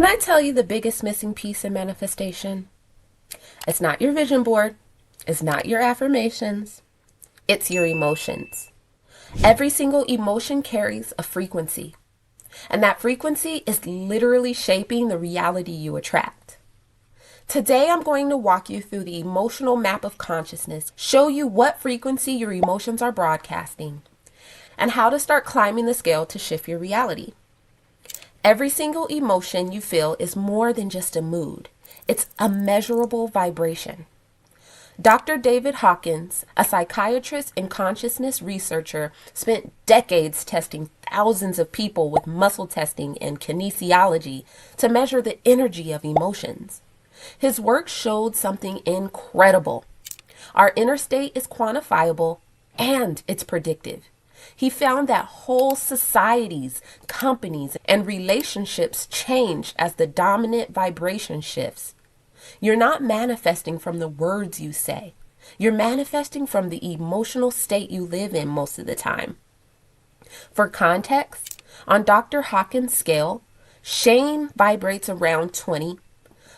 Can I tell you the biggest missing piece in manifestation? It's not your vision board. It's not your affirmations. It's your emotions. Every single emotion carries a frequency. And that frequency is literally shaping the reality you attract. Today, I'm going to walk you through the emotional map of consciousness, show you what frequency your emotions are broadcasting, and how to start climbing the scale to shift your reality. Every single emotion you feel is more than just a mood. It's a measurable vibration. Dr. David Hawkins, a psychiatrist and consciousness researcher, spent decades testing thousands of people with muscle testing and kinesiology to measure the energy of emotions. His work showed something incredible. Our inner state is quantifiable and it's predictive. He found that whole societies, companies, and relationships change as the dominant vibration shifts. You're not manifesting from the words you say. You're manifesting from the emotional state you live in most of the time. For context, on Dr. Hawkins' scale, shame vibrates around 20,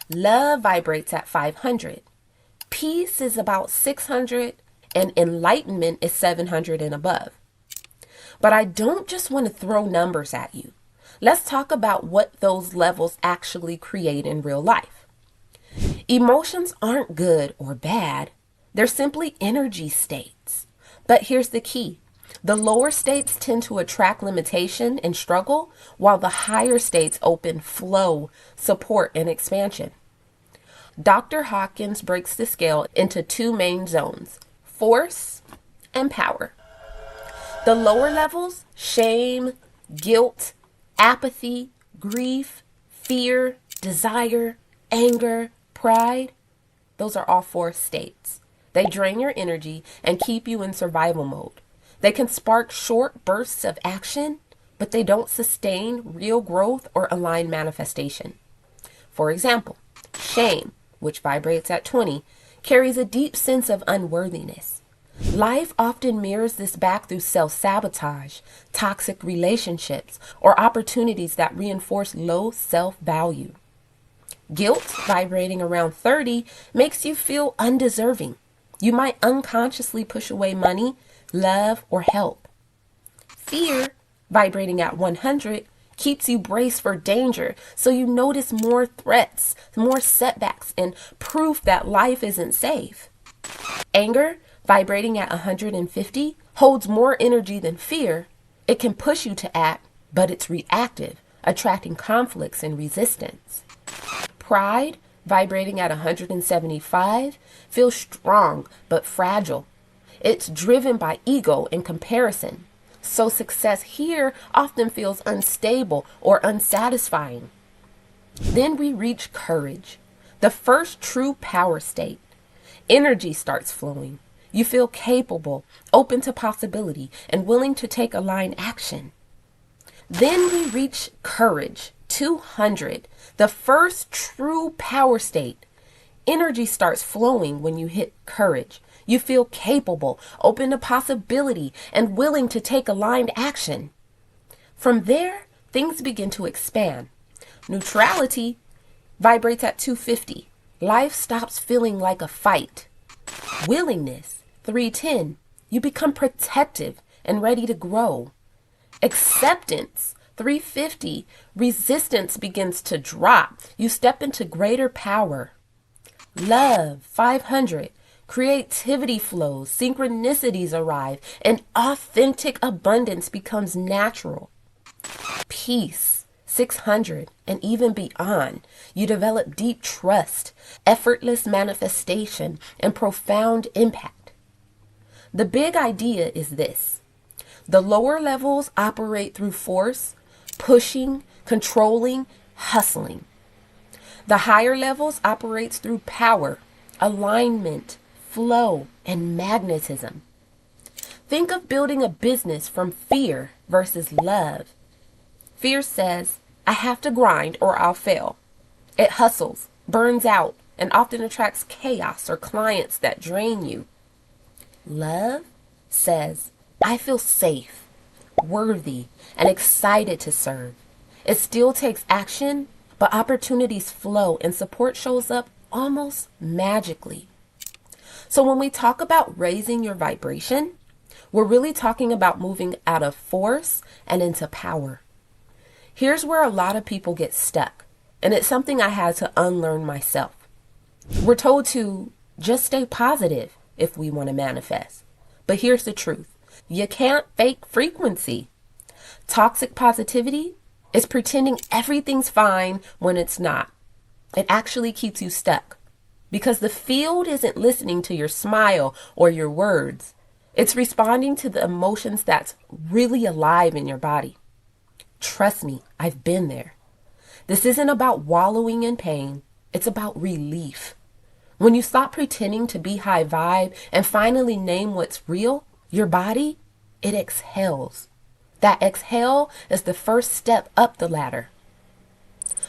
love vibrates at 500, peace is about 600, and enlightenment is 700 and above. But I don't just want to throw numbers at you. Let's talk about what those levels actually create in real life. Emotions aren't good or bad. They're simply energy states. But here's the key. The lower states tend to attract limitation and struggle, while the higher states open flow, support, and expansion. Dr. Hawkins breaks the scale into two main zones, force and power. The lower levels, shame, guilt, apathy, grief, fear, desire, anger, pride, those are all force states. They drain your energy and keep you in survival mode. They can spark short bursts of action, but they don't sustain real growth or align manifestation. For example, shame, which vibrates at 20, carries a deep sense of unworthiness. Life often mirrors this back through self-sabotage, toxic relationships, or opportunities that reinforce low self-value. Guilt, vibrating around 30, makes you feel undeserving. You might unconsciously push away money, love, or help. Fear, vibrating at 100, keeps you braced for danger, so you notice more threats, more setbacks, and proof that life isn't safe. Anger, vibrating at 150, holds more energy than fear. It can push you to act, but it's reactive, attracting conflicts and resistance. Pride, vibrating at 175, feels strong but fragile. It's driven by ego and comparison. So success here often feels unstable or unsatisfying. Then we reach courage, the first true power state. Energy starts flowing. You feel capable, open to possibility, and willing to take aligned action. Then we reach courage, 200, the first true power state. Energy starts flowing when you hit courage. You feel capable, open to possibility, and willing to take aligned action. From there, things begin to expand. Neutrality vibrates at 250. Life stops feeling like a fight. Willingness, 310. You become protective and ready to grow. Acceptance, 350. Resistance begins to drop. You step into greater power. Love, 500. Creativity flows, synchronicities arrive, and authentic abundance becomes natural. Peace, 600, and even beyond. You develop deep trust, effortless manifestation, and profound impact. The big idea is this. The lower levels operate through force, pushing, controlling, hustling. The higher levels operates through power, alignment, flow, and magnetism. Think of building a business from fear versus love. Fear says, I have to grind or I'll fail. It hustles, burns out, and often attracts chaos or clients that drain you. Love says, I feel safe, worthy, and excited to serve. It still takes action, but opportunities flow and support shows up almost magically. So when we talk about raising your vibration, we're really talking about moving out of force and into power. Here's where a lot of people get stuck, and it's something I had to unlearn myself. We're told to just stay positive if we want to manifest. But here's the truth. You can't fake frequency. Toxic positivity is pretending everything's fine when it's not. It actually keeps you stuck because the field isn't listening to your smile or your words. It's responding to the emotions that's really alive in your body. Trust me, I've been there. This isn't about wallowing in pain. It's about relief. When you stop pretending to be high vibe and finally name what's real, your body, it exhales. That exhale is the first step up the ladder.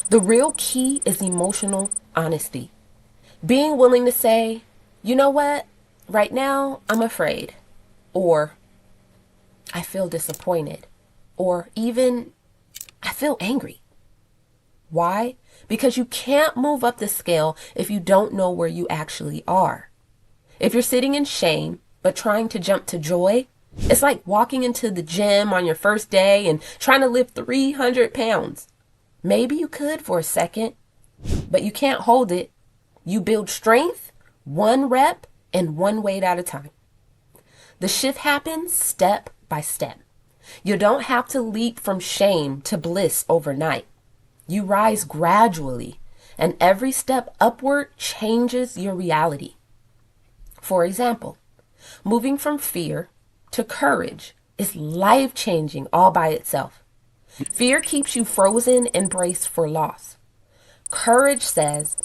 The real key is emotional honesty. Being willing to say, you know what? Right now, I'm afraid. Or I feel disappointed. Or even I feel angry. Why? Because you can't move up the scale if you don't know where you actually are. If you're sitting in shame, but trying to jump to joy, it's like walking into the gym on your first day and trying to lift 300 pounds. Maybe you could for a second, but you can't hold it. You build strength, one rep and one weight at a time. The shift happens step by step. You don't have to leap from shame to bliss overnight. You rise gradually, and every step upward changes your reality. For example, moving from fear to courage is life-changing all by itself. Fear keeps you frozen and braced for loss. Courage says,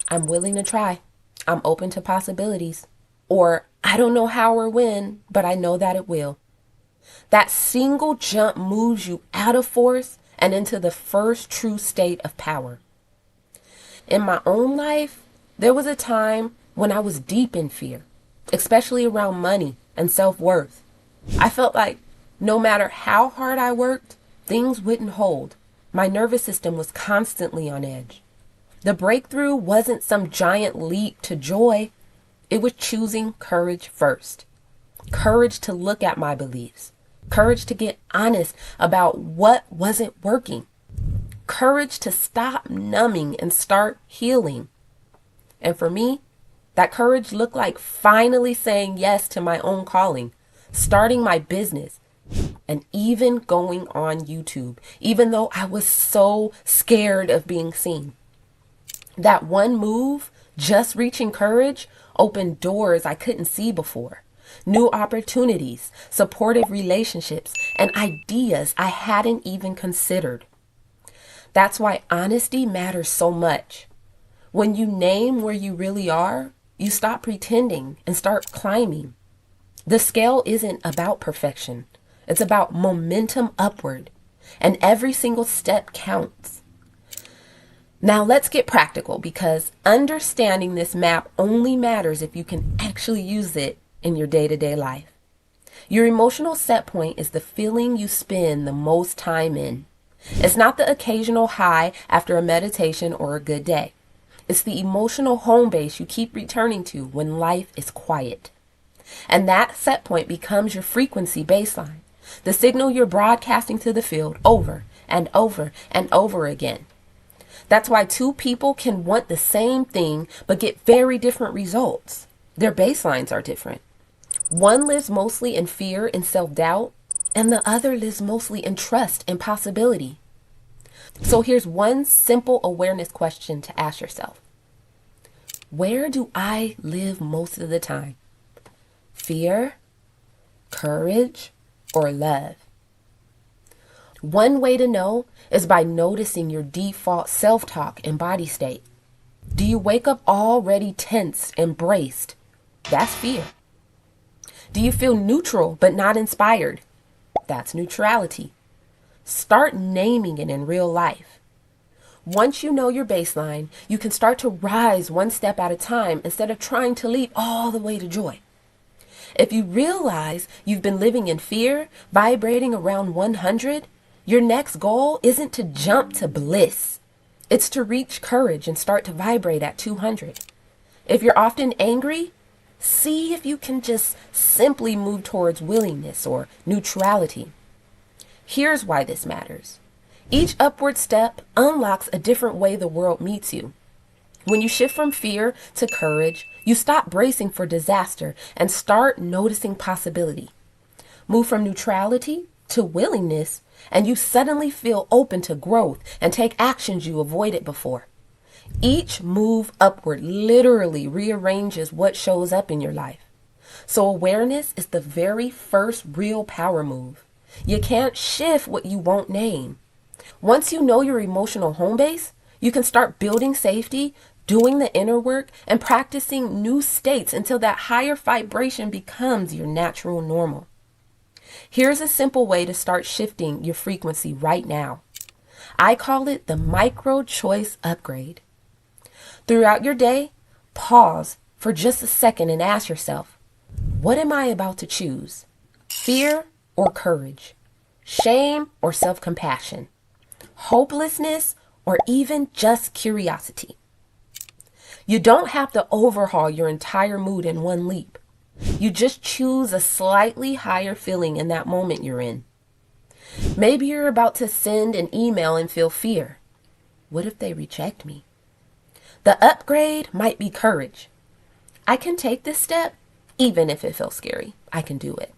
I'm willing to try. I'm open to possibilities. Or, I don't know how or when, but I know that it will. That single jump moves you out of force and into the first true state of power. In my own life, there was a time when I was deep in fear, especially around money and self-worth. I felt like no matter how hard I worked, things wouldn't hold. My nervous system was constantly on edge. The breakthrough wasn't some giant leap to joy. It was choosing courage first. Courage to look at my beliefs. Courage to get honest about what wasn't working. Courage to stop numbing and start healing. And for me, that courage looked like finally saying yes to my own calling, starting my business, and even going on YouTube, even though I was so scared of being seen. That one move, just reaching courage, opened doors I couldn't see before. New opportunities, supportive relationships, and ideas I hadn't even considered. That's why honesty matters so much. When you name where you really are, you stop pretending and start climbing. The scale isn't about perfection. It's about momentum upward, and every single step counts. Now let's get practical, because understanding this map only matters if you can actually use it in your day-to-day life. Your emotional set point is the feeling you spend the most time in. It's not the occasional high after a meditation or a good day. It's the emotional home base you keep returning to when life is quiet. And that set point becomes your frequency baseline, the signal you're broadcasting to the field over and over and over again. That's why two people can want the same thing but get very different results. Their baselines are different. One lives mostly in fear and self-doubt, and the other lives mostly in trust and possibility. So here's one simple awareness question to ask yourself. Where do I live most of the time? Fear, courage, or love? One way to know is by noticing your default self-talk and body state. Do you wake up already tensed and braced? That's fear. Do you feel neutral but not inspired? That's neutrality. Start naming it in real life. Once you know your baseline, you can start to rise one step at a time instead of trying to leap all the way to joy. If you realize you've been living in fear, vibrating around 100, your next goal isn't to jump to bliss. It's to reach courage and start to vibrate at 200. If you're often angry, see if you can just simply move towards willingness or neutrality. Here's why this matters. Each upward step unlocks a different way the world meets you. When you shift from fear to courage, you stop bracing for disaster and start noticing possibility. Move from neutrality to willingness, and you suddenly feel open to growth and take actions you avoided before. Each move upward literally rearranges what shows up in your life. So awareness is the very first real power move. You can't shift what you won't name. Once you know your emotional home base, you can start building safety, doing the inner work, and practicing new states until that higher vibration becomes your natural normal. Here's a simple way to start shifting your frequency right now. I call it the micro choice upgrade. Throughout your day, pause for just a second and ask yourself, what am I about to choose? Fear or courage? Shame or self-compassion? Hopelessness or even just curiosity? You don't have to overhaul your entire mood in one leap. You just choose a slightly higher feeling in that moment you're in. Maybe you're about to send an email and feel fear. What if they reject me? The upgrade might be courage. I can take this step, even if it feels scary. I can do it.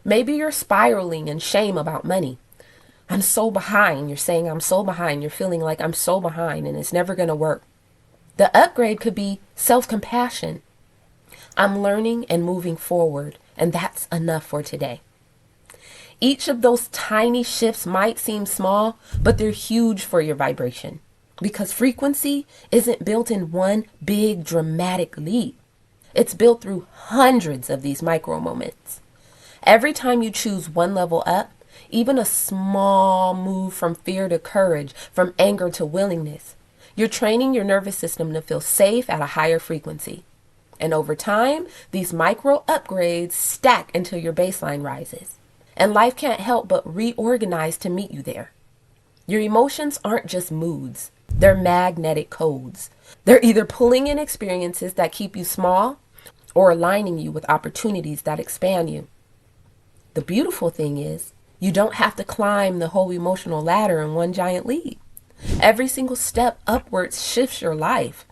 Maybe you're spiraling in shame about money. I'm so behind. You're saying I'm so behind. You're feeling like I'm so behind and it's never going to work. The upgrade could be self-compassion. I'm learning and moving forward, and that's enough for today. Each of those tiny shifts might seem small, but they're huge for your vibration because frequency isn't built in one big dramatic leap. It's built through hundreds of these micro moments. Every time you choose one level up, even a small move from fear to courage, from anger to willingness, you're training your nervous system to feel safe at a higher frequency. And over time, these micro upgrades stack until your baseline rises. And life can't help but reorganize to meet you there. Your emotions aren't just moods. They're magnetic codes. They're either pulling in experiences that keep you small or aligning you with opportunities that expand you. The beautiful thing is, you don't have to climb the whole emotional ladder in one giant leap. Every single step upwards shifts your life.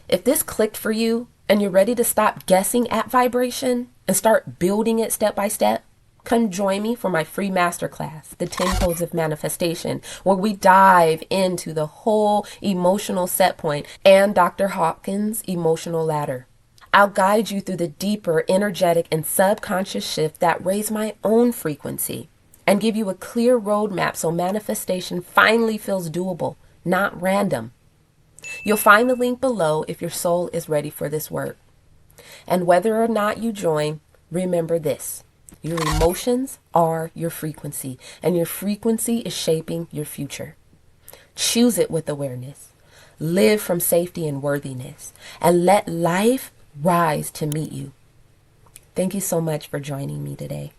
If this clicked for you, and you're ready to stop guessing at vibration and start building it step by step, come join me for my free masterclass, The 10 Codes of Manifestation, where we dive into the whole emotional set point and Dr. Hawkins' emotional ladder. I'll guide you through the deeper energetic and subconscious shift that raise my own frequency and give you a clear roadmap so manifestation finally feels doable, not random. You'll find the link below if your soul is ready for this work. And whether or not you join, remember this. Your emotions are your frequency, and your frequency is shaping your future. Choose it with awareness. Live from safety and worthiness, and let life rise to meet you. Thank you so much for joining me today.